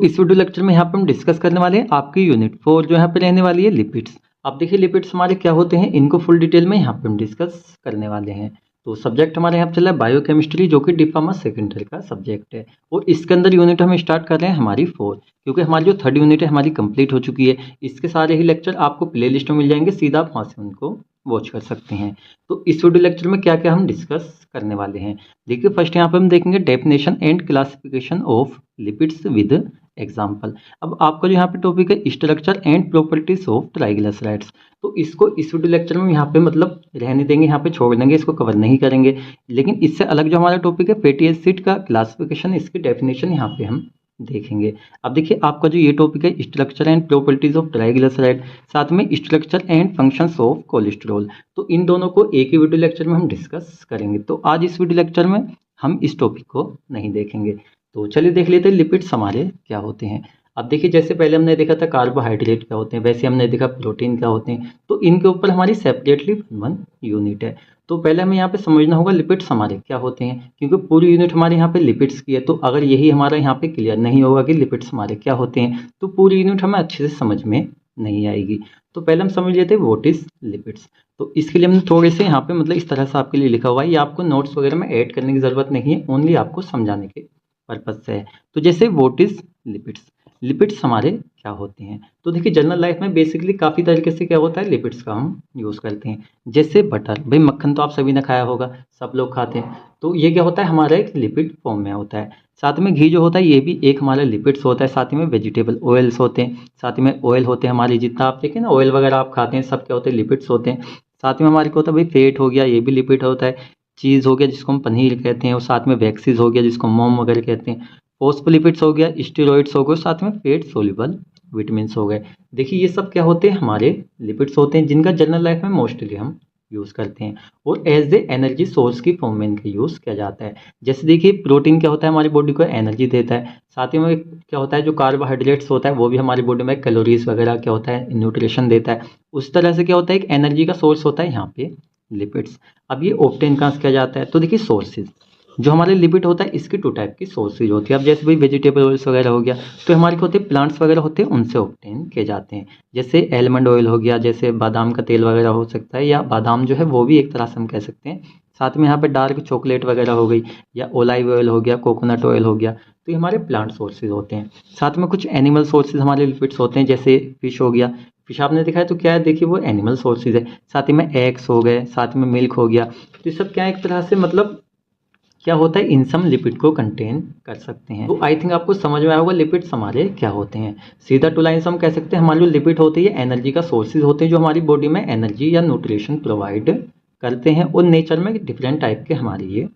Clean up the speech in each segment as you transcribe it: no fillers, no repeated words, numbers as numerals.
इस video lecture में यहाँ पे हम डिस्कस करने वाले हैं आपकी यूनिट 4 जो यहाँ पे रहने वाली है लिपिड्स। अब देखिए लिपिड्स हमारे क्या होते हैं, इनको फुल डिटेल में यहाँ पे हम डिस्कस करने वाले हैं। तो सब्जेक्ट हमारे यहाँ पे चल रहा है बायोकेमिस्ट्री, जो कि डिप्लोमा सेकेंड ईयर का सब्जेक्ट है। और इसके अंदर यूनिट हम स्टार्ट कर रहे हैं हमारी 4, क्योंकि हमारी जो थर्ड यूनिट है हमारी कंप्लीट हो चुकी है। इसके सारे ही लेक्चर आपको प्ले लिस्ट में मिल जाएंगे, सीधा आप वहाँ से उनको वॉच कर सकते हैं। तो इस वीडियो लेक्चर में क्या क्या हम डिस्कस करने वाले हैं, देखिए फर्स्ट यहाँ पे हम देखेंगे definition and classification of lipids with example. अब आपका जो यहाँ पे टॉपिक है structure and properties of triglycerides, तो इसको इस वीडियो लेक्चर में यहाँ पे मतलब रहने देंगे, यहाँ पे छोड़ देंगे, इसको कवर नहीं करेंगे। लेकिन इससे अलग जो हमारा टॉपिक है फैटी एसिड का क्लासिफिकेशन, इसकी डेफिनेशन यहाँ पे हम देखेंगे। अब देखिए आपका जो ये टॉपिक है structure and properties of triglyceride, साथ में structure and functions of cholesterol, तो इन दोनों को एक ही वीडियो लेक्चर में हम डिस्कस करेंगे। तो आज इस वीडियो लेक्चर में हम इस टॉपिक को नहीं देखेंगे। तो चलिए देख लेते हैं लिपिड्स हमारे क्या होते हैं। अब देखिए जैसे पहले हमने देखा था कार्बोहाइड्रेट क्या होते हैं, वैसे हमने देखा प्रोटीन क्या होते हैं। तो इनके ऊपर हमारी सेपरेटली वन यूनिट है। तो पहले हमें यहाँ पे समझना होगा लिपिड्स हमारे क्या होते हैं, क्योंकि पूरी यूनिट हमारे यहाँ पे लिपिड्स की है। तो अगर यही हमारा यहाँ पे क्लियर नहीं होगा कि लिपिड्स हमारे क्या होते हैं, तो पूरी यूनिट हमें अच्छे से समझ में नहीं आएगी। तो पहले हम समझ लेते हैं व्हाट इज लिपिड्स। तो इसके लिए हमने थोड़े से यहाँ पे मतलब इस तरह से आपके लिए लिखा हुआ है, ये आपको नोट्स वगैरह में ऐड करने की जरूरत नहीं है, ओनली आपको समझाने के पर्पज से है। तो जैसे व्हाट इज लिपिड्स, लिपिड्स हमारे क्या होते हैं। तो देखिए जनरल लाइफ में बेसिकली काफ़ी तरीके से क्या होता है लिपिड्स का हम यूज़ करते हैं। जैसे बटर, भाई मक्खन तो आप सभी ने खाया होगा, सब लोग खाते हैं। तो ये क्या होता है हमारा एक लिपिड फॉर्म में होता है। साथ में घी जो होता है ये भी एक हमारा लिपिड्स होता है। साथ में वेजिटेबल ऑयल्स होते हैं, साथ में ऑयल होते हैं हमारे, जितना आप देखें ना ऑयल वगैरह आप खाते हैं सब क्या होते हैं लिपिड्स होते हैं। साथ में हमारे को होता है भाई फैट हो गया, ये भी लिपिड होता है। चीज़ हो गया जिसको हम पनीर कहते हैं, और साथ में वैक्सीज हो गया जिसको मोम वगैरह कहते हैं। फॉस्फोलिपिड्स हो गया, स्टेरॉइड्स हो गए, साथ में फैट सोल्यूबल विटामिन्स हो गए। देखिए ये सब क्या होते हैं हमारे लिपिड्स होते हैं, जिनका जनरल लाइफ में मोस्टली हम यूज़ करते हैं और एज ए एनर्जी सोर्स की फॉर्म में इनका यूज़ किया जाता है। जैसे देखिए प्रोटीन क्या होता है हमारी बॉडी को एनर्जी देता है। साथ ही में क्या होता है जो कार्बोहाइड्रेट्स होता है वो भी हमारी बॉडी में कैलोरीज वगैरह क्या होता है न्यूट्रिशन देता है। उस तरह से क्या होता है एक एनर्जी का सोर्स होता है यहाँ पे लिपिड्स। अब ये ऑब्टेन कहाँ से किया जाता है, तो देखिए सोर्सेज जो हमारे लिपिड होता है इसकी 2 टाइप की सोर्सेज होती है। अब जैसे भाई वेजिटेबल ऑयल्स वगैरह हो गया, तो हमारे क्या होते हैं प्लांट्स वगैरह होते हैं उनसे ऑब्टेन किए जाते हैं। जैसे एलमंड ऑयल हो गया, जैसे बादाम का तेल वगैरह हो सकता है, या बादाम जो है वो भी एक तरह से हम कह सकते हैं। साथ में यहाँ पे डार्क चॉकलेट वगैरह हो गई, या ओलाइव ऑयल हो गया, कोकोनट ऑयल हो गया, तो ये हमारे प्लांट सोर्सेज होते हैं। साथ में कुछ एनिमल सोर्सेज हमारे लिपिड्स होते हैं, जैसे फिश हो गया। फिश आपने देखा है तो क्या है, देखिए वो एनिमल सोर्सेज है। साथ ही में एग्स हो गए, साथ में मिल्क हो गया, तो ये सब क्या है एक तरह से मतलब क्या होता है इन सम लिपिड को कंटेन कर सकते हैं। तो आई थिंक आपको समझ में आया होगा लिपिड्स हमारे क्या होते हैं। सीधा टू लाइन हम कह सकते हैं हमारे जो लिपिड होते हैं एनर्जी का सोर्सेज होते हैं, जो हमारी बॉडी में एनर्जी या न्यूट्रिशन प्रोवाइड करते हैं, और नेचर में डिफरेंट टाइप के हमारे ये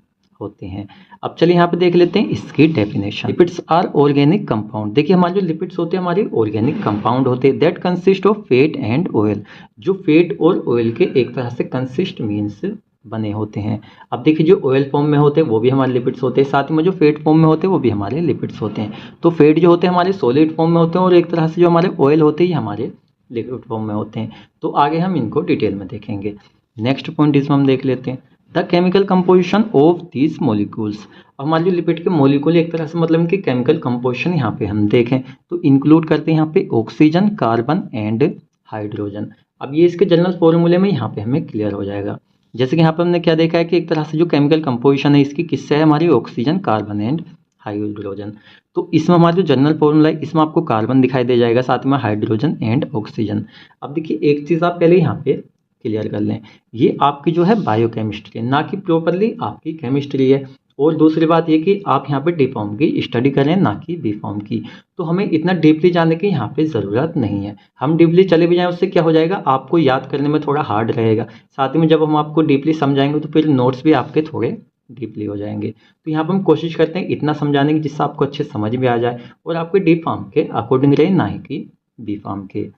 होते हैं। अब चलिए यहाँ पे देख लेते हैं इसकी definition. Lipids are organic compound, देखिए हमारे जो लिपिड्स होते हैं हमारे ऑर्गेनिक कंपाउंड होते हैं that consist of fat and oil, जो फैट और ऑयल के एक तरह से कंसिस्ट मीन्स बने होते हैं। अब देखिए जो ऑयल फॉर्म में होते हैं वो भी हमारे लिपिड्स होते हैं, साथ में जो फैट फॉर्म में होते हैं वो भी हमारे लिपिड्स होते हैं। तो फैट जो होते हैं हमारे सॉलिड फॉर्म में होते हैं, और एक तरह से जो हमारे ऑयल होते हैं ये हमारे लिक्विड फॉर्म में होते हैं। तो आगे हम इनको डिटेल में देखेंगे। नेक्स्ट पॉइंट इसमें हम देख लेते हैं the chemical composition of these molecules. अब हमारे जो लिपिड के मोलिक्यूल एक तरह से मतलब इनकी केमिकल कंपोजिशन यहाँ पे हम देखें तो इंक्लूड करते हैं यहाँ पे ऑक्सीजन, कार्बन एंड हाइड्रोजन। अब ये इसके जनरल फॉर्मूले में यहाँ पे हमें क्लियर हो जाएगा। जैसे कि यहाँ पर हमने क्या देखा है कि एक तरह से जो केमिकल कंपोजिशन है इसकी किससे है, हमारी ऑक्सीजन, कार्बन एंड हाइड्रोजन। तो इसमें हमारा जो जनरल फॉर्मूला है इसमें आपको कार्बन दिखाई दे जाएगा, साथ में हाइड्रोजन एंड ऑक्सीजन। अब देखिए एक चीज़ आप पहले यहाँ पे क्लियर कर लें, ये आपकी जो है बायोकेमिस्ट्री है, ना कि प्रॉपरली आपकी केमिस्ट्री है। और दूसरी बात ये कि आप यहाँ पे डी फॉर्म की स्टडी करें, ना कि बी फॉर्म की। तो हमें इतना डीपली जाने की यहाँ पे ज़रूरत नहीं है। हम डीपली चले भी जाएं उससे क्या हो जाएगा, आपको याद करने में थोड़ा हार्ड रहेगा। साथ ही में जब हम आपको डीपली समझाएंगे तो फिर नोट्स भी आपके थोड़े डीपली हो जाएंगे। तो यहाँ पर हम कोशिश करते हैं इतना समझाने की जिससे आपको अच्छे समझ में आ जाए और आपके डी फॉर्म के अकॉर्डिंग रहे, ना ही कि बी फॉर्म के।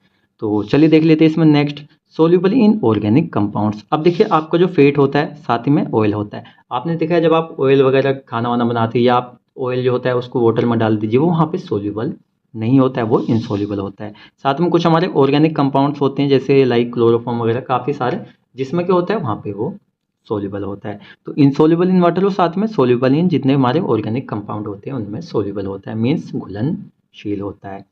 तो चलिए देख लेते हैं इसमें next soluble in organic compounds. अब देखिए आपका जो फैट होता है साथ ही में ऑयल होता है। आपने देखा है जब आप ऑयल वगैरह खाना वाना बनाते हैं, या आप ऑयल जो होता है उसको वाटर में डाल दीजिए, वो वहाँ पे सोल्यूबल नहीं होता है, वो इनसोल्यूबल होता है। साथ में कुछ हमारे ऑर्गेनिक कंपाउंड्स होते हैं जैसे लाइक क्लोरोफॉर्म वगैरह काफ़ी सारे, जिसमें क्या होता है वहाँ पे वो सोल्यूबल होता है। तो इनसोल्यूबल इन वाटर और साथ में सोल्यूबल इन जितने हमारे ऑर्गेनिक कंपाउंड होते हैं उनमें सोल्यूबल होता है, मीन्स घुलनशील घुलनशील होता है।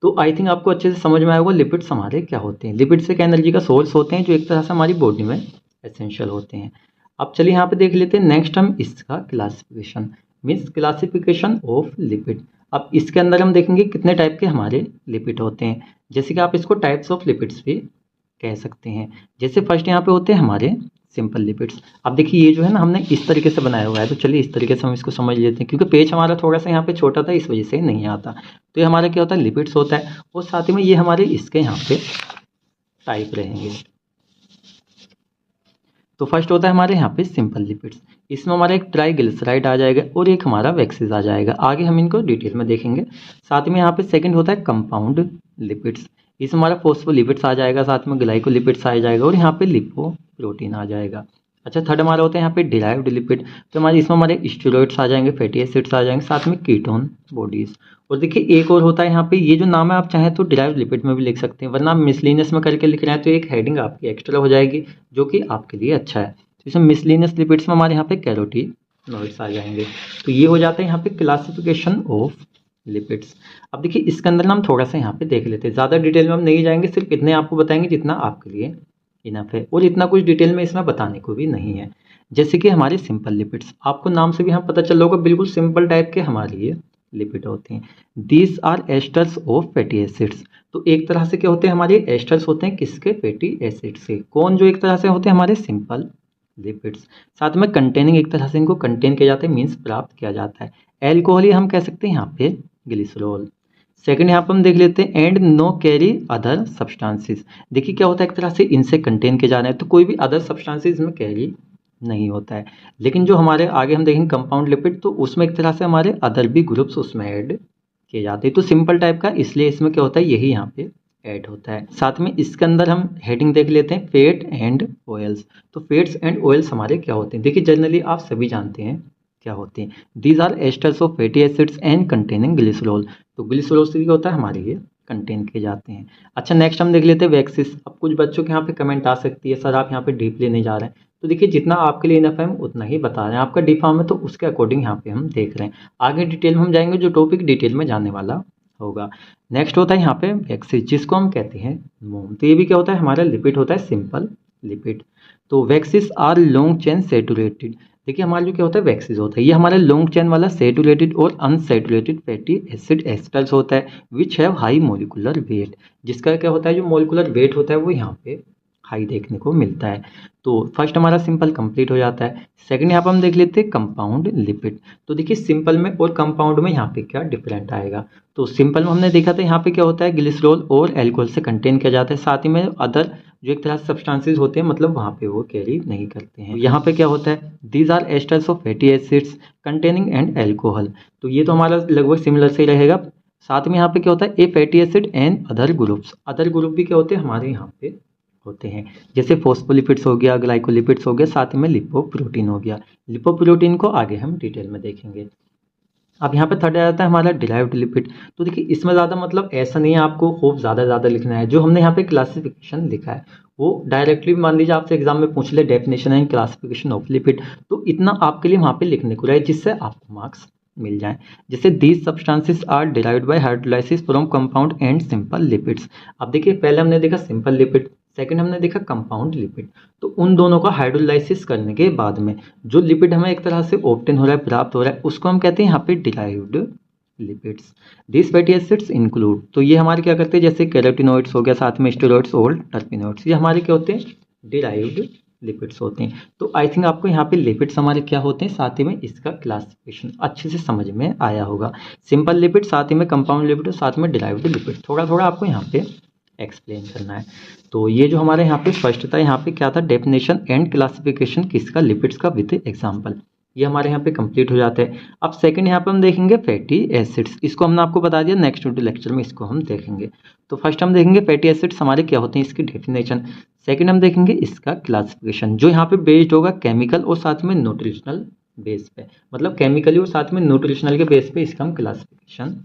तो आई थिंक आपको अच्छे से समझ में आया होगा लिपिड्स हमारे क्या होते हैं। लिपिड्स एक एनर्जी का सोर्स होते हैं जो एक तरह से हमारी बॉडी में एसेंशियल होते हैं। अब चलिए यहाँ पे देख लेते हैं नेक्स्ट हम इसका classification, means classification of lipid. अब इसके अंदर हम देखेंगे कितने टाइप के हमारे लिपिड होते हैं, जैसे कि आप इसको टाइप्स ऑफ लिपिड्स भी कह सकते हैं। जैसे फर्स्ट यहाँ पे होते हैं हमारे सिंपल लिपिड्स। अब देखिए ये जो है ना हमने इस तरीके से बनाया हुआ है, तो चलिए इस तरीके से हम इसको समझ लेते हैं, क्योंकि पेज हमारा थोड़ा सा यहाँ पे छोटा था इस वजह से नहीं आता। तो ये हमारा क्या होता है, लिपिड्स होता है, और साथ ही में ये हमारे इसके यहाँ पे टाइप रहेंगे। तो फर्स्ट होता है हमारे यहाँ पे सिंपल लिपिड्स, इसमें हमारा एक ट्राइग्लिसराइड आ जाएगा और एक हमारा वैक्सेस आ जाएगा। आगे हम इनको डिटेल में देखेंगे। साथ में यहाँ पे सेकंड होता है कंपाउंड लिपिड्स, इसमें हमारा फॉस्फोलिपिड्स आ जाएगा, साथ में ग्लाइकोलिपिड्स आ जाएगा और यहाँ पे लिपोप्रोटीन आ जाएगा। अच्छा, थर्ड हमारा होता है यहाँ पे डिराइव्ड लिपिड, तो हमारे इसमें हमारे स्टेरॉइड्स आ जाएंगे, फैटी एसिड्स आ जाएंगे, साथ में कीटोन बॉडीज। और देखिए एक और होता है यहाँ पे, ये जो नाम है आप चाहें तो डिराइव्ड लिपिड में भी लिख सकते हैं, वरना आप मिसलिनियस में करके लिख रहे हैं तो एक हेडिंग आपकी एक्स्ट्रा हो जाएगी जो कि आपके लिए अच्छा है। तो इसमें मिसलिनियस लिपिड्स में हमारे यहाँ पे कैरोटीनॉइड्स आ जाएंगे। तो ये हो जाता है यहाँ पे क्लासिफिकेशन ऑफ लिपिड्स। अब देखिए इसके अंदर ना हम थोड़ा सा यहाँ पे देख लेते हैं, ज़्यादा डिटेल में हम नहीं जाएंगे, सिर्फ इतने आपको बताएंगे जितना आपके लिए इनफ है, और इतना कुछ डिटेल में इसमें बताने को भी नहीं है। जैसे कि हमारे सिंपल लिपिड्स, आपको नाम से भी यहाँ पता चल होगा, बिल्कुल सिंपल टाइप के हमारे ये लिपिड होते हैं। These are esters of fatty acids, तो एक तरह से क्या होते हैं हमारे एस्टर्स होते हैं किसके, फैटी एसिड से। कौन, जो एक तरह से होते हैं हमारे सिंपल लिपिड्स। साथ में कंटेनिंग, एक तरह से इनको कंटेन किया जाता है, मीन्स प्राप्त किया जाता है। एल्कोहल ही हम कह सकते हैं यहाँ पे ग्लिसरॉल। सेकंड यहाँ पर हम देख लेते हैं and no carry other substances. देखिए क्या होता है, एक तरह से इनसे कंटेन किया जा रहा है, तो कोई भी अदर सब्सटेंसेस में कैरी नहीं होता है। लेकिन जो हमारे आगे हम देखेंगे कंपाउंड लिपिड, तो उसमें एक तरह से हमारे अदर भी ग्रुप्स उसमें ऐड किए जाते हैं। तो सिंपल टाइप का, इसलिए इसमें क्या होता है, यही यहाँ पे ऐड होता है। साथ में इसके अंदर हम हेडिंग देख लेते हैं फैट एंड ऑयल्स। तो फैट्स एंड ऑयल्स हमारे क्या होते हैं, देखिए जनरली आप सभी जानते हैं क्या होते हैं। These are esters of fatty acids and containing glycerol. तो ग्लिसरॉल से क्या होता है, हमारे ये कंटेन किए जाते हैं। अच्छा, नेक्स्ट हम देख लेते हैं वैक्सिस। अब कुछ बच्चों के यहाँ पे कमेंट आ सकती है, सर आप यहाँ पे डीपली नहीं जा रहे हैं। तो देखिए जितना आपके लिए इनफ है हम उतना ही बता रहे हैं, आपका डी फार्म है तो उसके अकॉर्डिंग यहाँ पे हम देख रहे हैं। आगे डिटेल में हम जाएंगे, जो टॉपिक डिटेल में जाने वाला होगा। नेक्स्ट होता है यहाँ पे वैक्सिस, जिसको हम कहते हैं मोम। तो ये भी क्या होता है, हमारा लिपिड होता है, सिंपल लिपिड। तो वैक्सिस आर लॉन्ग चेन सैचुरेटेड। देखिए हमारा जो क्या होता है वैक्सिस होता है, ये हमारा लॉन्ग चेन वाला सैचुरेटेड और अनसैचुरेटेड फैटी एसिड एस्टर्स होता है, which have high molecular weight. जिसका क्या होता है, जो मोलिकुलर वेट होता है वो यहाँ पे हाई देखने को मिलता है। तो फर्स्ट हमारा सिंपल कंप्लीट हो जाता है। सेकंड यहाँ पर हम देख लेते हैं कंपाउंड लिपिड। तो देखिए सिंपल में और कंपाउंड में यहाँ पे क्या डिफरेंट आएगा। तो सिंपल में हमने देखा था यहाँ पे क्या होता है, ग्लिसरॉल और एल्कोहल से कंटेन किया जाता है, साथ ही में अदर जो एक तरह से सब्सटेंसेस होते हैं, मतलब वहाँ पे वो कैरी नहीं करते हैं। यहाँ पे क्या होता है, these are esters of fatty acids containing and alcohol. तो ये तो हमारा लगभग सिमिलर से ही रहेगा। साथ में यहाँ पे क्या होता है, a fatty acid and other groups. Other group भी क्या होते हैं, हमारे यहाँ पे होते हैं, जैसे फॉस्फोलिपिड्स हो गया, ग्लाइकोलिपिड्स हो गया, साथ में लिपोप्रोटीन हो गया। लिपोप्रोटीन को आगे हम डिटेल में देखेंगे। अब यहाँ पे थर्ड आ जाता है हमारा डिराइव्ड लिपिड। तो देखिए इसमें ज़्यादा मतलब ऐसा नहीं है आपको खूब ज़्यादा लिखना है, जो हमने यहाँ पे क्लासिफिकेशन लिखा है वो डायरेक्टली मान लीजिए आपसे एग्जाम में पूछ ले definition and classification of lipid, तो इतना आपके लिए वहाँ पे लिखने को रहे जिससे आपको मार्क्स मिल जाए। जैसे these substances are derived by hydrolysis from compound and simple lipids. अब देखिए पहले हमने देखा सिंपल लिपिड, सेकंड हमने देखा कंपाउंड लिपिड। तो उन दोनों का हाइड्रोलाइसिस करने के बाद में जो लिपिड हमें एक तरह से ऑब्टेन हो रहा है, प्राप्त हो रहा है, उसको हम कहते हैं यहाँ पे derived lipids. This fatty acids include, तो ये हमारे क्या करते हैं, जैसे कैरोटिनॉइड्स हो गया, साथ में स्टेरॉइड्स और टर्पिनॉइड्स, ये हमारे क्या होते हैं, डिराइव्ड लिपिड्स होते हैं। तो आई थिंक आपको यहाँ पे लिपिड्स हमारे क्या होते हैं, साथ ही में इसका क्लासिफिकेशन अच्छे से समझ में आया होगा। सिंपल लिपिड, साथ ही में कंपाउंड लिपिड, साथ में डिराइव्ड लिपिड, थोड़ा आपको यहाँ पे एक्सप्लेन करना है। तो ये जो हमारे यहाँ पे फर्स्ट था, यहाँ पे क्या था, डेफिनेशन एंड क्लासिफिकेशन किसका, लिपिड्स का विद एग्जांपल, ये हमारे यहाँ पे कंप्लीट हो जाता है। अब सेकंड यहाँ पे हम देखेंगे फैटी एसिड्स, इसको हमने आपको बता दिया, नेक्स्ट लेक्चर में इसको हम देखेंगे। तो फर्स्ट हम देखेंगे फैटी एसिड्स हमारे क्या होते हैं, इसकी डेफिनेशन। सेकंड हम देखेंगे इसका क्लासिफिकेशन, जो यहाँ पे बेस्ड होगा केमिकल और साथ में न्यूट्रिशनल बेस पे, मतलब केमिकली और साथ में न्यूट्रिशनल के बेस पे इसका हम क्लासिफिकेशन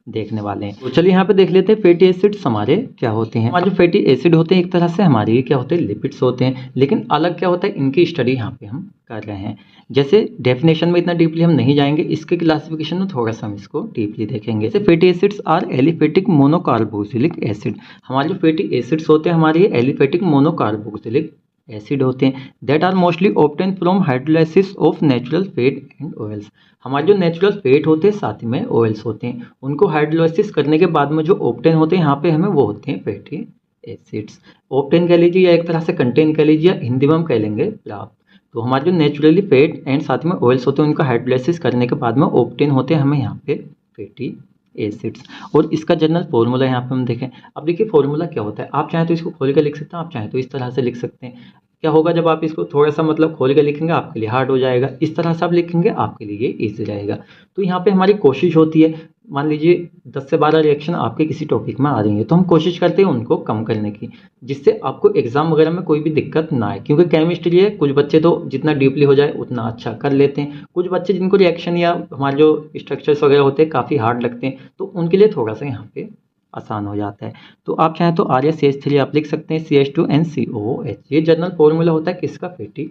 देखने वाले हैं। तो चलिए यहाँ पे देख लेते हैं फैटी एसिड्स हमारे क्या होते हैं। हमारे जो फैटी एसिड होते हैं एक तरह से हमारे क्या होते हैं, लिपिड्स होते हैं, लेकिन अलग क्या होता है, इनकी स्टडी यहाँ पे हम कर रहे हैं। जैसे डेफिनेशन में इतना डीपली हम नहीं जाएंगे, इसके क्लासिफिकेशन में थोड़ा सा हम इसको डीपली देखेंगे। जैसे fatty acids are aliphatic monocarboxylic acid. हमारे जो फैटी एसिड्स होते हैं हमारे एलिफेटिक मोनोकार्बोक्सिलिक एसिड होते हैं, that are mostly obtain from hydrolysis of natural fat and oils. हमारे जो नेचुरल फैट होते हैं साथ में ऑयल्स होते हैं, उनको हाइड्रोलाइसिस करने के बाद में जो ऑब्टेन होते हैं यहाँ पे हमें वो होते हैं फैटी एसिड्स। ऑब्टेन कह लीजिए या एक तरह से कंटेन कह लीजिए, हिंदी में हम कह लेंगे प्राप्त। तो हमारे जो नेचुरली फैट एंड साथ में ऑयल्स होते हैं उनका हाइड्रोलाइसिस करने के बाद में ऑब्टेन होते हैं हमें यहाँ पे फैटी एसिड्स। और इसका जनरल फॉर्मूला यहाँ पे हम देखें। अब देखिए फॉर्मूला क्या होता है, आप चाहें तो इसको खोल कर लिख सकते हैं, आप चाहें तो इस तरह से लिख सकते हैं। क्या होगा जब आप इसको थोड़ा सा मतलब खोल कर लिखेंगे आपके लिए हार्ड हो जाएगा, इस तरह से आप लिखेंगे आपके लिए ये ईजी रहेगा। तो यहाँ पे हमारी कोशिश होती है, मान लीजिए 10 से 12 रिएक्शन आपके किसी टॉपिक में आ रही है तो हम कोशिश करते हैं उनको कम करने की, जिससे आपको एग्जाम वगैरह में कोई भी दिक्कत ना आए। क्योंकि केमिस्ट्री है, कुछ बच्चे तो जितना डीपली हो जाए उतना अच्छा कर लेते हैं, कुछ बच्चे जिनको रिएक्शन या हमारे जो स्ट्रक्चर्स वगैरह होते हैं काफ़ी हार्ड लगते हैं, तो उनके लिए थोड़ा सा यहाँ पे आसान हो जाता है। तो आप चाहें तो ReCH3 आप लिख सकते हैं, CH2NCOOH। ये जनरल फॉर्मूला होता है किसका, फैटी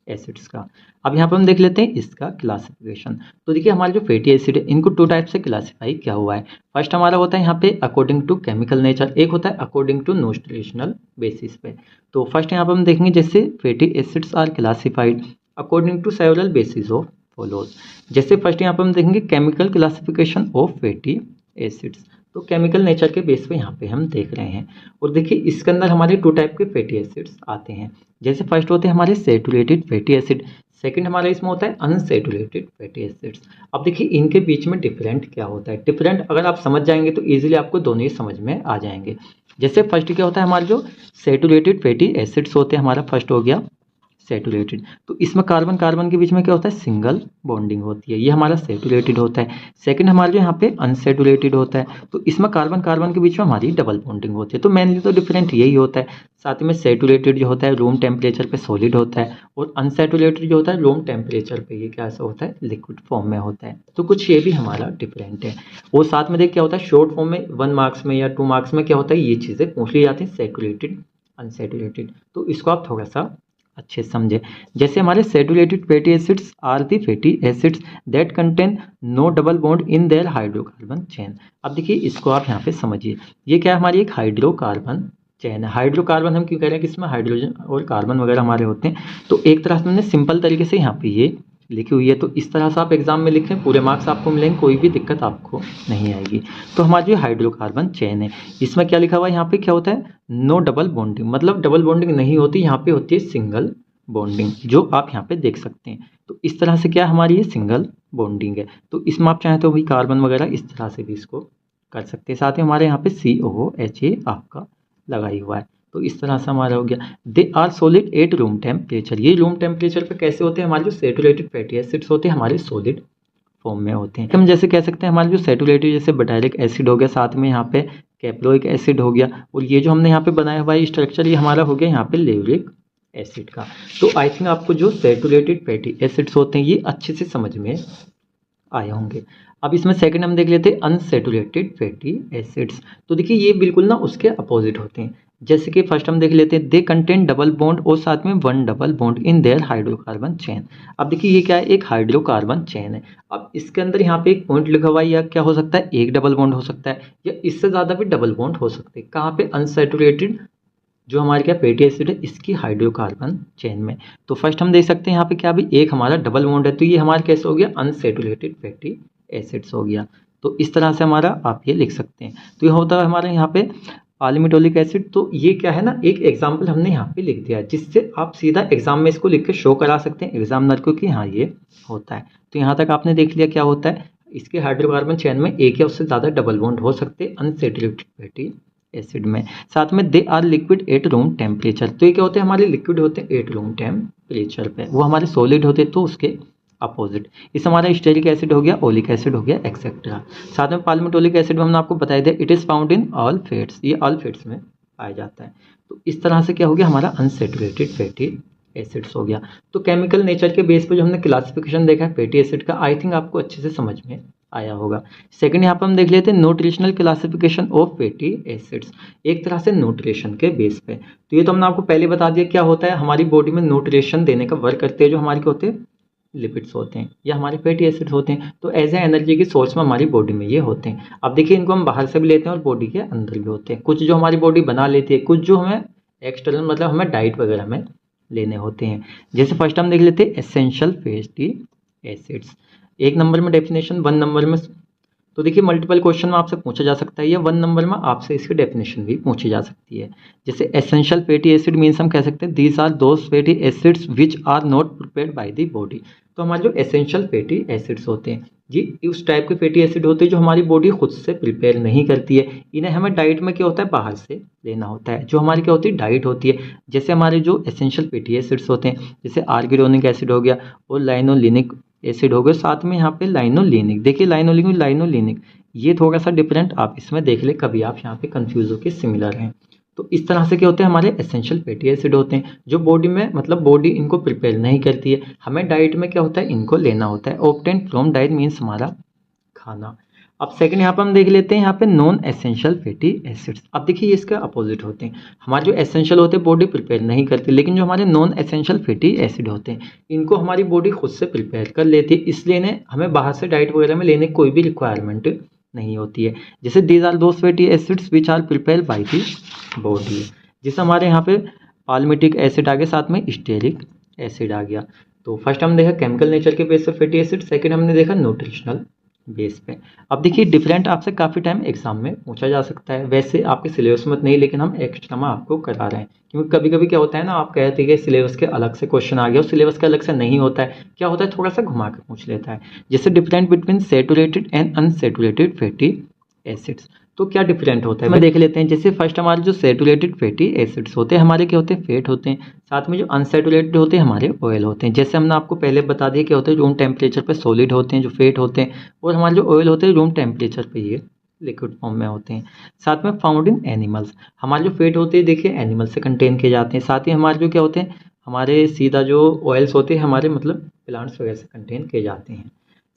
एसिड्स का। अब यहाँ पर हम देख लेते हैं इसका क्लासिफिकेशन। तो देखिए हमारे जो फैटी एसिड है इनको 2 टाइप से क्लासीफाई किया हुआ है। फर्स्ट हमारा होता है यहाँ पे अकॉर्डिंग टू केमिकल नेचर, एक होता है अकॉर्डिंग टू न्यूट्रिशनल बेसिस पे। तो फर्स्ट यहाँ पर हम देखेंगे जैसे fatty acids are classified according to several basis of follows. जैसे फर्स्ट यहाँ पर हम देखेंगे chemical classification of fatty acids. तो केमिकल नेचर के बेस पे यहाँ पे हम देख रहे हैं। और देखिए इसके अंदर हमारे 2 टाइप के फैटी एसिड्स आते हैं। जैसे फर्स्ट होते हैं हमारे सैचुरेटेड फैटी एसिड, सेकंड हमारा इसमें होता है अनसैचुरेटेड फैटी एसिड्स। अब देखिए इनके बीच में डिफरेंट क्या होता है, डिफरेंट अगर आप समझ जाएंगे तो इजीली आपको दोनों ही समझ में आ जाएंगे। जैसे फर्स्ट क्या होता है, हमारे जो सैचुरेटेड फैटी एसिड्स होते हैं, हमारा फर्स्ट हो गया सैचुरेटेड। तो इसमें कार्बन कार्बन के बीच में क्या होता है, सिंगल बॉन्डिंग होती है, ये हमारा सैचुरेटेड होता है। सेकंड हमारा जो यहाँ पे अनसैचुरेटेड होता है, तो इसमें कार्बन कार्बन के बीच में हमारी डबल बॉन्डिंग होती है। तो मेनली तो डिफरेंट यही होता है। साथ में सैचुरेटेड जो होता है रूम टेम्परेचर पे सॉलिड होता है, और अनसैचुरेटेड जो होता है रूम टेम्परेचर पे ये क्या ऐसा होता है, लिक्विड फॉर्म में होता है। तो कुछ ये भी हमारा डिफरेंट है। और साथ में देख क्या होता है, शॉर्ट फॉर्म में 1 मार्क्स में या 2 मार्क्स में क्या होता है, ये चीज़ें पूछ ली जाती है, सैचुरेटेड अनसैचुरेटेड। तो इसको आप थोड़ा सा अच्छे समझे। जैसे हमारे saturated fatty acids are the fatty acids that contain no double bond in their hydrocarbon chain. अब देखिए इसको आप यहाँ पे समझिए, ये क्या है, हमारी एक हाइड्रोकार्बन चेन है। हाइड्रोकार्बन हम क्यों कह रहे हैं कि इसमें हाइड्रोजन और कार्बन वगैरह हमारे होते हैं। तो एक तरह से हमने सिंपल तरीके से यहाँ पे ये लिखी हुई है, तो इस तरह से आप एग्जाम में लिखें, पूरे मार्क्स आपको मिलेंगे, कोई भी दिक्कत आपको नहीं आएगी। तो हमारी जो हाइड्रोकार्बन चेन है इसमें क्या लिखा हुआ है, यहाँ पे क्या होता है, नो डबल बॉन्डिंग, मतलब डबल बॉन्डिंग नहीं होती, यहाँ पे होती है सिंगल बॉन्डिंग, जो आप यहाँ पे देख सकते हैं। तो इस तरह से क्या हमारी ये सिंगल बॉन्डिंग है। तो इसमें आप चाहें तो भी कार्बन वगैरह इस तरह से भी इसको कर सकते हैं। साथ ही हमारे यहाँ पे COOH आपका लगाई हुआ है। तो इस तरह से हमारा हो गया। They are solid at room temperature. ये रूम टेम्परेचर पे कैसे होते हैं, हमारे जो सैचुरेटेड फैटी एसिड्स होते हैं हमारे सॉलिड फॉर्म में होते हैं। हम जैसे कह सकते हैं हमारे जो सैचुरेटेड जैसे बटाइलिक एसिड हो गया, साथ में यहाँ पे कैप्रोइक एसिड हो गया, और ये जो हमने यहाँ पे बनाया हुआ है स्ट्रक्चर ये हमारा हो गया यहाँ पे लेवरिक एसिड का। तो आई थिंक आपको जो सैचुरेटेड फैटी एसिड्स होते हैं ये अच्छे से समझ में आए होंगे। अब इसमें सेकंड हम देख लेते हैं अनसैचुरेटेड फैटी एसिड्स। तो देखिए ये बिल्कुल ना उसके अपोजिट होते हैं। जैसे कि फर्स्ट हम देख लेते हैं दे कंटेन डबल बॉन्ड और साथ में 1 double bond in their hydrocarbon chain. अब देखिए ये क्या है, एक हाइड्रोकार्बन चेन है। अब इसके अंदर यहाँ पे एक पॉइंट लिखा हुआ है, या क्या हो सकता है, एक डबल बॉन्ड हो सकता है या इससे ज़्यादा भी डबल बॉन्ड हो सकते हैं। कहाँ पे, अनसैचुरेटेड जो हमारे क्या फैटी एसिड है इसकी हाइड्रोकार्बन चेन में। तो फर्स्ट हम देख सकते हैं यहाँ पे क्या भी एक हमारा डबल बॉन्ड है, तो ये हमारा कैसे हो गया, अनसैचुरेटेड फैटी एसिड्स हो गया। तो इस तरह से हमारा आप ये लिख सकते हैं। तो ये होता है हमारे यहाँ पे पालीमेटोलिक एसिड। तो ये क्या है ना, एक एग्जाम्पल हमने यहाँ पे लिख दिया है, जिससे आप सीधा एग्जाम में इसको लिख के शो करा सकते हैं एग्जामिनर को कि हाँ ये होता है। तो यहाँ तक आपने देख लिया क्या होता है, इसके हाइड्रोकार्बन चेन में एक या उससे ज़्यादा डबल बॉन्ड हो सकते हैं अनसैचुरेटेड फैटी एसिड में। साथ में they are liquid at room temperature. तो ये क्या होते हैं, हमारे लिक्विड होते हैं एट रूम टेम्परेचर पे, वो हमारे सॉलिड होते तो उसके अपोजिट। इस हमारा स्टेरिक एसिड हो गया, ओलिक एसिड हो गया, एक्सेट्रा। साथ में पालीमेटोलिक एसिड में हमने आपको बताया दिया it is found in all fats, ये ऑल फैट्स में पाया जाता है। तो इस तरह से क्या हो गया, हमारा अनसैचुरेटेड फैटी एसिड्स हो गया। तो केमिकल नेचर के बेस पर जो हमने क्लासिफिकेशन देखा है फैटी एसिड का, आई थिंक आपको अच्छे से समझ में आया होगा। सेकंड यहाँ पर हम देख लेते हैं nutritional classification of fatty acids, एक तरह से न्यूट्रिशन के बेस पे। तो ये तो हमने आपको पहले बता दिया क्या होता है, हमारी बॉडी में न्यूट्रिशन देने का वर्क करते हैं जो हमारे क्या होते हैं, लिपिड्स होते हैं या हमारे फैटी एसिड्स होते हैं। तो एज ए एनर्जी की सोर्स में हमारी बॉडी में ये होते हैं। अब देखिए इनको हम बाहर से भी लेते हैं और बॉडी के अंदर भी होते हैं, कुछ जो हमारी बॉडी बना लेती है, कुछ जो हमें एक्सटर्नल मतलब हमें डाइट वगैरह में लेने होते हैं। जैसे फर्स्ट हम देख लेते हैं एसेंशियल फैटी एसिड्स, एक नंबर में डेफिनेशन, 1 नंबर में। तो देखिए मल्टीपल क्वेश्चन में आपसे पूछा जा सकता है या 1 नंबर में आपसे इसकी डेफिनेशन भी पूछी जा सकती है। जैसे एसेंशियल फैटी एसिड मीन्स हम कह सकते हैं these are those fatty acids which are not prepared by the body. तो हमारे जो एसेंशियल फैटी एसिड्स होते हैं जी उस टाइप के फैटी एसिड होते हैं जो हमारी बॉडी खुद से प्रिपेयर नहीं करती है, इन्हें हमें डाइट में क्या होता है बाहर से लेना होता है, जो हमारी क्या होती है डाइट होती है। जैसे हमारे जो एसेंशियल फैटी एसिड्स होते हैं जैसे आर्गिडोनिक एसिड हो गया और लाइनोलिनिक एसिड हो गया, साथ में यहाँ पे लाइनोलिनिक, देखिए लाइनोलिनिक लाइनोलिनिक ये थोड़ा सा डिफरेंट आप इसमें देख ले, कभी आप यहाँ पे कंफ्यूज हो के सिमिलर हैं। तो इस तरह से क्या होते हैं हमारे एसेंशियल फैटी एसिड होते हैं जो बॉडी में मतलब बॉडी इनको प्रिपेयर नहीं करती है, हमें डाइट में क्या होता है इनको लेना होता है। ऑब्टेन फ्रॉम डाइट मीन्स हमारा खाना। अब सेकंड यहाँ पर हम देख लेते हैं यहाँ पे नॉन एसेंशियल फैटी एसिड्स। अब देखिए ये इसका अपोजिट होते हैं, हमारे जो एसेंशियल होते हैं बॉडी प्रिपेयर नहीं करती, लेकिन जो हमारे नॉन एसेंशियल फैटी एसिड होते हैं इनको हमारी बॉडी खुद से प्रिपेयर कर लेती है, इसलिए इन्हें हमें बाहर से डाइट वगैरह में लेने की कोई भी रिक्वायरमेंट नहीं होती है। जैसे these are those fatty acids which are prepare by the body. जैसे हमारे यहाँ पे पाल्मिटिक एसिड आ गया, साथ में स्टेरिक एसिड आ गया। तो फर्स्ट हमने देखा केमिकल नेचर के बेस पे फैटी एसिड, सेकंड हमने देखा न्यूट्रिशनल बेस पे। अब देखिए डिफरेंट आपसे काफ़ी टाइम एग्जाम में पूछा जा सकता है, वैसे आपके सिलेबस में नहीं लेकिन हम एक्स्ट्रा में आपको करा रहे हैं, क्योंकि कभी कभी क्या होता है ना आप कहते हैं कि सिलेबस के अलग से क्वेश्चन आ गया और सिलेबस के अलग से नहीं होता है, क्या होता है थोड़ा सा घुमा कर पूछ लेता है। जैसे different between saturated and unsaturated fatty acids, तो क्या डिफरेंट होता है मैं देख लेते हैं। जैसे फर्स्ट हमारे जो सेचुरेटेड फैटी एसिड्स होते हैं हमारे क्या होते हैं फैट होते हैं, साथ में जो अनसेचुरेटेड होते हैं हमारे ऑयल होते हैं। जैसे हमने आपको पहले बता दिया क्या होते हैं रूम टेम्परेचर पे सॉलिड होते हैं जो फैट होते हैं, और हमारे जो ऑयल होते हैं रूम टेम्परेचर पे ये लिक्विड फॉर्म में होते हैं। साथ में फाउंड इन एनिमल्स, हमारे जो फैट होते हैं देखिए एनिमल से कंटेन किए जाते हैं, साथ ही हमारे जो क्या होते हैं हमारे सीधा जो ऑयल्स होते हैं हमारे मतलब प्लांट्स वगैरह से कंटेन किए जाते हैं।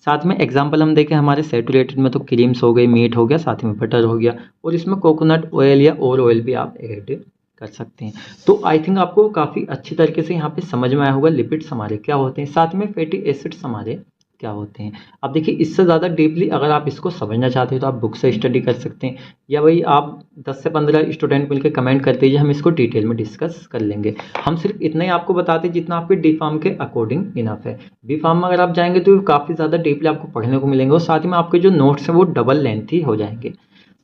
साथ में एग्जाम्पल हम देखें हमारे सेचुरेटेड में तो क्रीम्स हो गई, मीट हो गया, साथ में बटर हो गया, और इसमें कोकोनट ऑयल या और ऑयल भी आप ऐड कर सकते हैं। तो आई थिंक आपको काफ़ी अच्छी तरीके से यहाँ पे समझ में आया होगा लिपिड्स हमारे क्या होते हैं, साथ में फैटी एसिड्स हमारे क्या होते हैं। अब देखिए इससे ज़्यादा डीपली अगर आप इसको समझना चाहते हैं तो आप बुक से स्टडी कर सकते हैं, या भाई आप 10 से 15 स्टूडेंट मिलकर कमेंट कर दीजिए, हम इसको डिटेल में डिस्कस कर लेंगे। हम सिर्फ इतना ही आपको बताते हैं जितना आपके डी फार्म के अकॉर्डिंग इनफ है। बी फार्म में अगर आप जाएंगे तो काफ़ी ज़्यादा डीपली आपको पढ़ने को मिलेंगे, और साथ ही में आपके जो नोट्स हैं वो डबल लेंथी हो जाएंगे।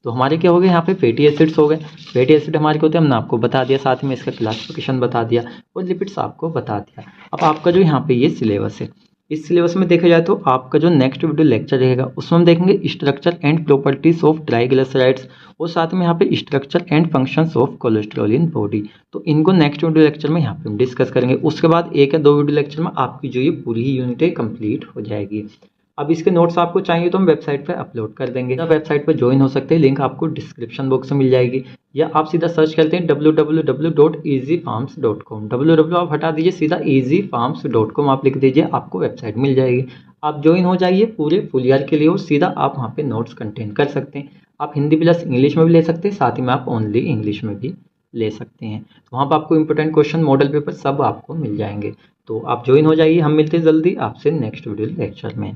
तो हमारे क्या हो गए यहाँ पे फैटी एसिड्स हो गए, फैटी एसिड हमारे क्या होते हैं हमने आपको बता दिया, साथ में इसका क्लासिफिकेशन बता दिया, और लिपिड्स आपको बता दिया। अब आपका जो यहाँ पे ये सिलेबस है, इस सिलेबस में देखा जाए तो आपका जो नेक्स्ट वीडियो लेक्चर रहेगा उसमें हम देखेंगे structure and properties of triglycerides, और साथ में यहाँ पे structure and functions of cholesterol in body. तो इनको नेक्स्ट वीडियो लेक्चर में यहाँ पे हम डिस्कस करेंगे। उसके बाद 1 या 2 वीडियो लेक्चर में आपकी जो ये पूरी ही यूनिट है कंप्लीट हो जाएगी। अब इसके नोट्स आपको चाहिए तो हम वेबसाइट पे अपलोड कर देंगे, वेबसाइट पर ज्वाइन हो सकते हैं, लिंक आपको डिस्क्रिप्शन बॉक्स में मिल जाएगी, या आप सीधा सर्च करते हैं www.easyfarms.com। www आप हटा दीजिए, सीधा easyfarms.com आप लिख दीजिए, आपको वेबसाइट मिल जाएगी। आप ज्वाइन हो जाइए पूरे फुल ईयर के लिए, और सीधा आप वहाँ पे नोट्स कंटेन कर सकते हैं। आप हिंदी प्लस इंग्लिश में भी ले सकते हैं, साथ ही में आप ओनली इंग्लिश में भी ले सकते हैं। तो वहाँ पर आपको इंपॉर्टेंट क्वेश्चन, मॉडल पेपर सब आपको मिल जाएंगे। तो आप ज्वाइन हो जाइए, हम मिलते हैं जल्दी आपसे नेक्स्ट वीडियो लेक्चर में।